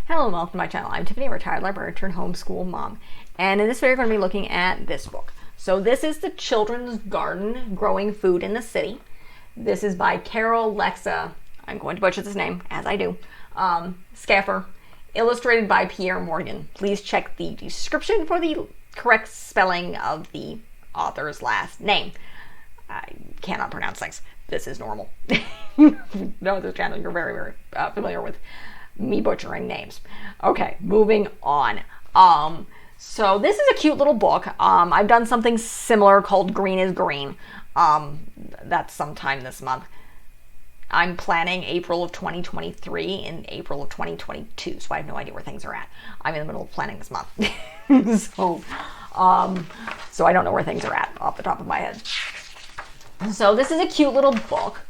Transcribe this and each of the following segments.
Hello and welcome to my channel. I'm Tiffany, a retired librarian turned homeschool mom. And in this video, we're going to be looking at this book. So this is The Children's Garden, Growing Food in the City. This is by Carole Lexa, I'm going to butcher this name, as I do, Schaefer, illustrated by Pierre Morgan. Please check the description for the correct spelling of the author's last name. I cannot pronounce things. This is normal. No, this channel, you're very, very familiar with me butchering names. Okay, moving on. So this is a cute little book. I've done something similar called Green is Green. That's sometime this month. I'm planning April of 2023 and April of 2022, so I have no idea where things are at. I'm in the middle of planning this month. So I don't know where things are at off the top of my head. So this is a cute little book.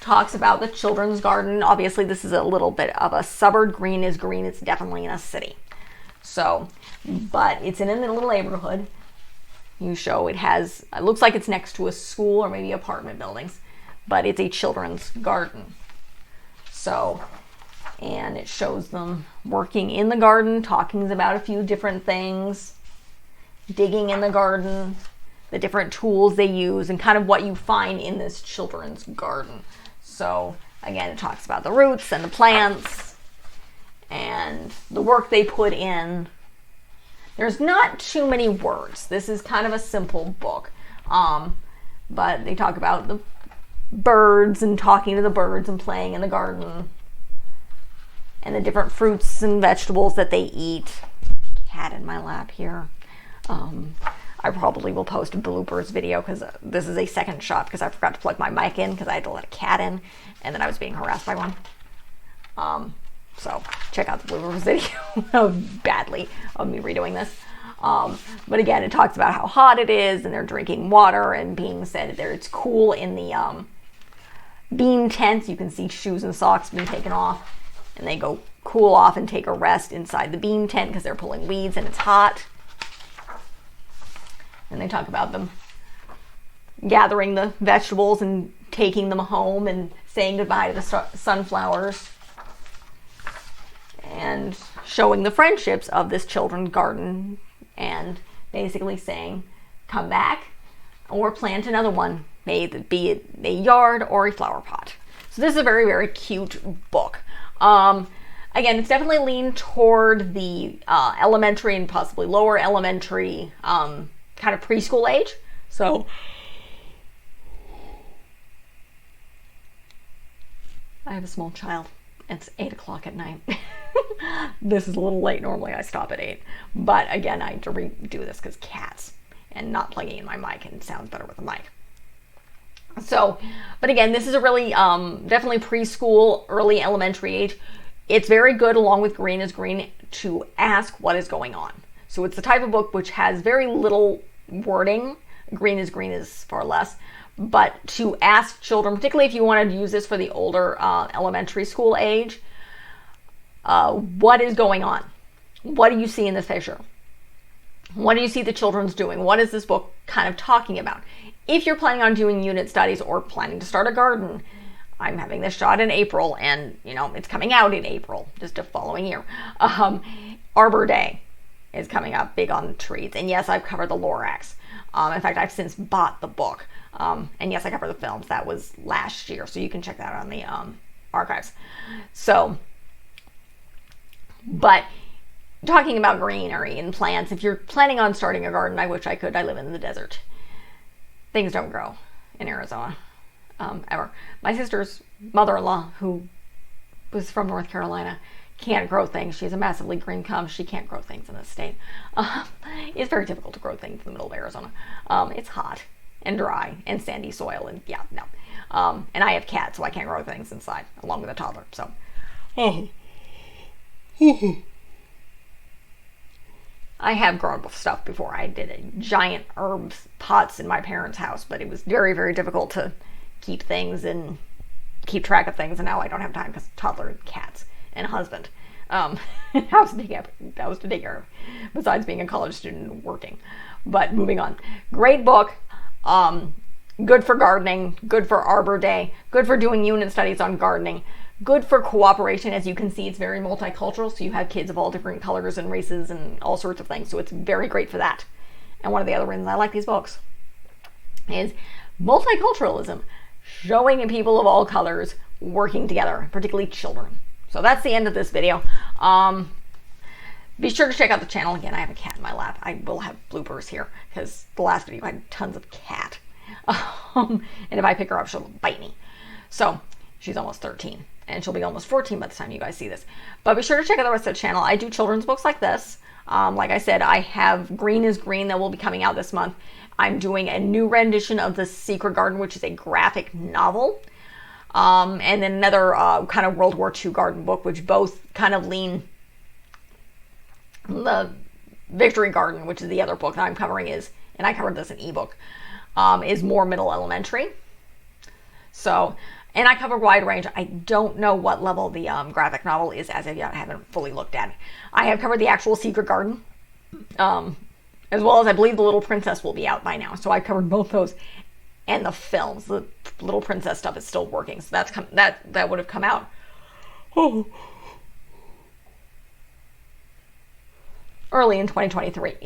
Talks about the children's garden. Obviously, this is a little bit of a suburb. Green is green. It's definitely in a city. So, but it's in a little neighborhood. It looks like it's next to a school or maybe apartment buildings, but it's a children's garden. So, and it shows them working in the garden, talking about a few different things, digging in the garden, the different tools they use, and kind of what you find in this children's garden. So again, it talks about the roots and the plants and the work they put in. There's not too many words. This is kind of a simple book. But they talk about the birds and talking to the birds and playing in the garden and the different fruits and vegetables that they eat. Cat in my lap here. I probably will post a bloopers video because this is a second shot because I forgot to plug my mic in because I had to let a cat in and then I was being harassed by one. So check out the bloopers video badly of me redoing this. But again, it talks about how hot it is and they're drinking water and being said there it's cool in the bean tents. You can see shoes and socks being taken off and they go cool off and take a rest inside the bean tent because they're pulling weeds and it's hot. And they talk about them gathering the vegetables and taking them home and saying goodbye to the sunflowers and showing the friendships of this children's garden and basically saying, come back or plant another one, be it a yard or a flower pot. So this is a very, very cute book. Again, it's definitely leaned toward the elementary and possibly lower elementary kind of preschool age. So I have a small child. It's 8 o'clock at night. This is a little late. Normally I stop at 8. But again, I had to redo this because cats and not plugging in my mic, and it sounds better with the mic. So, but again, this is a really definitely preschool, early elementary age. It's very good, along with Green is Green, to ask what is going on. So it's the type of book which has very little wording. Green is far less. But to ask children, particularly if you want to use this for the older elementary school age, what is going on? What do you see in this picture? What do you see the children's doing? What is this book kind of talking about? If you're planning on doing unit studies or planning to start a garden, I'm having this shot in April and, it's coming out in April, just a following year. Arbor Day is coming up big on trees. And yes, I've covered the Lorax. In fact, I've since bought the book. And yes, I covered the films. That was last year. So you can check that out on the archives. So, but talking about greenery and plants, if you're planning on starting a garden, I wish I could. I live in the desert. Things don't grow in Arizona, ever. My sister's mother-in-law, who was from North Carolina, can't grow things. She's a massively green thumb. She can't grow things in this state. It's very difficult to grow things in the middle of Arizona. It's hot and dry and sandy soil and no. And I have cats, so I can't grow things inside along with a toddler. So, I have grown stuff before. I did a giant herbs pots in my parents' house, but it was very, very difficult to keep things and keep track of things. And now I don't have time because toddler and cats and husband. House to take care of, besides being a college student and working. But moving on. Great book. Good for gardening, good for Arbor Day, good for doing unit studies on gardening, good for cooperation. As you can see, it's very multicultural, so you have kids of all different colors and races and all sorts of things, so it's very great for that. And one of the other reasons I like these books is multiculturalism, showing people of all colors working together, particularly children. So that's the end of this video. Be sure to check out the channel. Again, I have a cat in my lap. I will have bloopers here because the last video had tons of cat. And if I pick her up, she'll bite me. So she's almost 13 and she'll be almost 14 by the time you guys see this. But be sure to check out the rest of the channel. I do children's books like this. Like I said, I have Green is Green that will be coming out this month. I'm doing a new rendition of The Secret Garden, which is a graphic novel. And then another kind of World War II garden book, which both kind of lean. The Victory Garden, which is the other book that I'm covering, is, and I covered this in ebook, is more middle elementary. So, and I cover a wide range. I don't know what level the graphic novel is as of yet. I haven't fully looked at it. I have covered the actual Secret Garden, as well as I believe The Little Princess will be out by now. So I covered both those and the films. The Little Princess stuff is still working, so that would have come out. Oh. Early in 2023.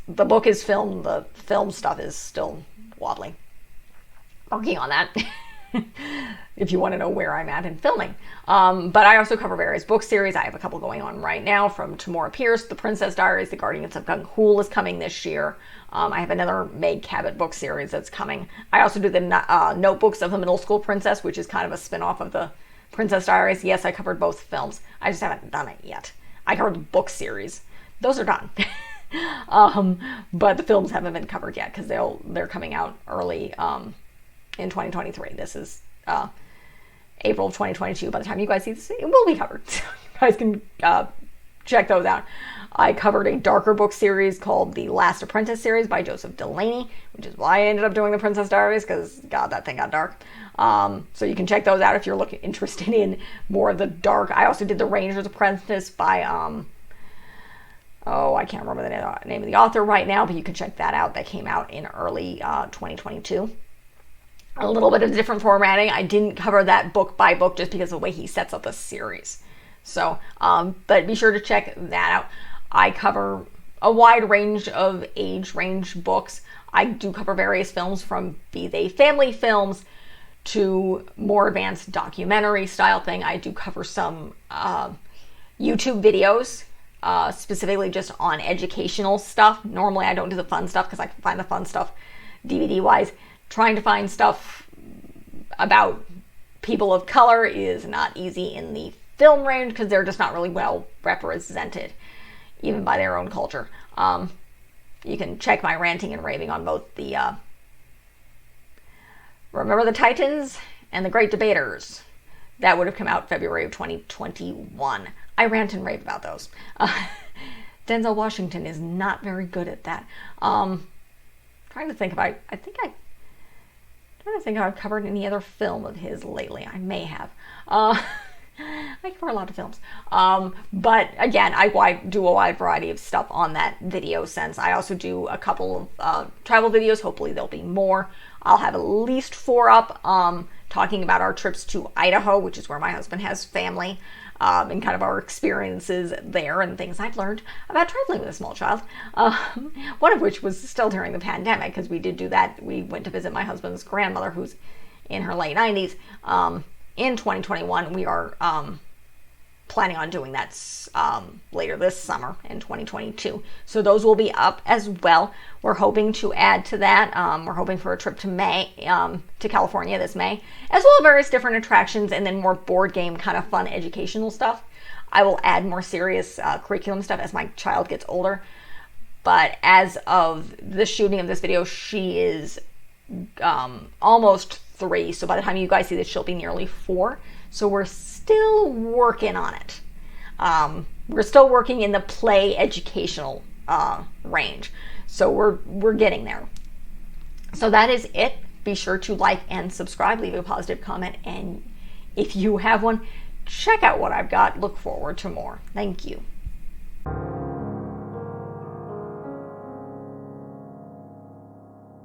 The book is filmed, the film stuff is still wobbly. Working on that. If you want to know where I'm at in filming. But I also cover various book series. I have a couple going on right now, from Tamora Pierce, The Princess Diaries, The Guardians of Gung-Hool is coming this year. I have another Meg Cabot book series that's coming. I also do the Notebooks of a Middle School Princess, which is kind of a spin-off of The Princess Diaries. Yes, I covered both films. I just haven't done it yet. I covered the book series. Those are done. But the films haven't been covered yet because they're coming out early in 2023. This is April of 2022. By the time you guys see this, it will be covered. So you guys can check those out. I covered a darker book series called The Last Apprentice series by Joseph Delaney, which is why I ended up doing The Princess Diaries, because God, that thing got dark. So you can check those out if you're interested in more of the dark. I also did The Ranger's Apprentice by I can't remember the name of the author right now, but you can check that out. That came out in early 2022. A little bit of different formatting. I didn't cover that book by book just because of the way he sets up the series. So, but be sure to check that out. I cover a wide range of age range books. I do cover various films, from be they family films to more advanced documentary style thing. I do cover some YouTube videos, specifically just on educational stuff. Normally I don't do the fun stuff because I can find the fun stuff DVD wise. Trying to find stuff about people of color is not easy in the film range because they're just not really well represented, even by their own culture. You can check my ranting and raving on both the Remember the Titans and The Great Debaters. That would have come out February of 2021. I rant and rave about those. Denzel Washington is not very good at that. Trying to think if I've covered any other film of his lately. I may have. I cover a lot of films. But again, I do a wide variety of stuff on that video sense. I also do a couple of travel videos. Hopefully there'll be more. I'll have at least 4 up talking about our trips to Idaho, which is where my husband has family, and kind of our experiences there and things I've learned about traveling with a small child. One of which was still during the pandemic, because we did do that. We went to visit my husband's grandmother, who's in her late 90s, in 2021. We are planning on doing that later this summer in 2022. So those will be up as well. We're hoping to add to that. We're hoping for a trip to California this May, as well as various different attractions, and then more board game kind of fun educational stuff. I will add more serious curriculum stuff as my child gets older. But as of the shooting of this video, she is almost 3. So by the time you guys see this, she'll be nearly 4. So we're still working on it. We're still working in the play educational range. So we're getting there. So that is it. Be sure to like and subscribe, leave a positive comment, and if you have one, check out what I've got. Look forward to more. Thank you.